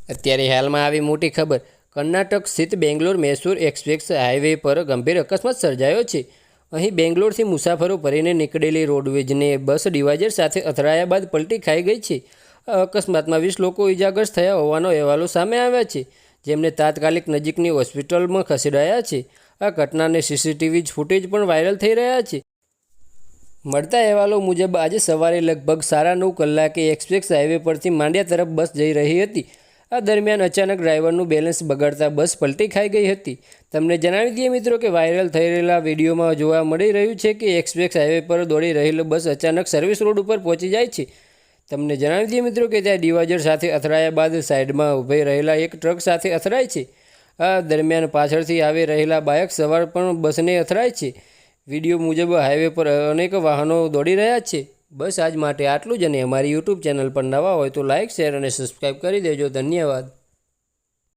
અત્યારે હાલમાં આવી મોટી ખબર, કર્ણાટક સ્થિત બેંગ્લોર મૈસૂર એક્સપ્રેસ હાઈવે પર ગંભીર અકસ્માત સર્જાયો છે। અહીં બેંગ્લોરથી મુસાફરો ભરીને નીકળેલી રોડવેજને બસ ડિવાઈડર સાથે અથડાયા બાદ પલટી ખાઈ ગઈ છે। આ અકસ્માતમાં 20 લોકો ઇજાગ્રસ્ત થયા હોવાનો અહેવાલો સામે આવ્યા છે, જેમને તાત્કાલિક નજીકની હોસ્પિટલમાં ખસેડાયા છે। આ ઘટનાને સીસીટીવી ફૂટેજ પણ વાયરલ થઈ રહ્યા છે। મળતા અહેવાલો મુજબ આજે સવારે લગભગ 9:30 કલાકે એક્સપ્રેસ હાઈવે પરથી માંડ્યા તરફ બસ જઈ રહી હતી। આ દરમિયાન અચાનક ડ્રાઈવરનું બેલેન્સ બગડતા બસ પલટી ખાઈ ગઈ હતી। તમને જણાવી દઈએ મિત્રો કે વાયરલ થઈ રહેલા વિડીયોમાં જોવા મળી રહ્યું છે કે એક્સપ્રેસ હાઈવે પર દોડી રહેલી બસ અચાનક સર્વિસ રોડ ઉપર પહોંચી જાય છે। તમને જણાવી દઈએ મિત્રો કે ત્યાં ડિવાઈડર સાથે અથડાયા બાદ સાઈડમાં ઊભી રહેલા એક ટ્રક સાથે અથડાય છે। આ દરમિયાન પાછળથી આવી રહેલા બાઇક સવાર પણ બસને અથડાય છે। વિડીયો મુજબ હાઈવે પર અનેક વાહનો દોડી રહ્યા છે। બસ આજ માટે આટલું જ, અને અમારી યુટ્યુબ ચેનલ પર નવા હોય તો લાઇક, શેર અને સબસ્ક્રાઈબ કરી દેજો। ધન્યવાદ।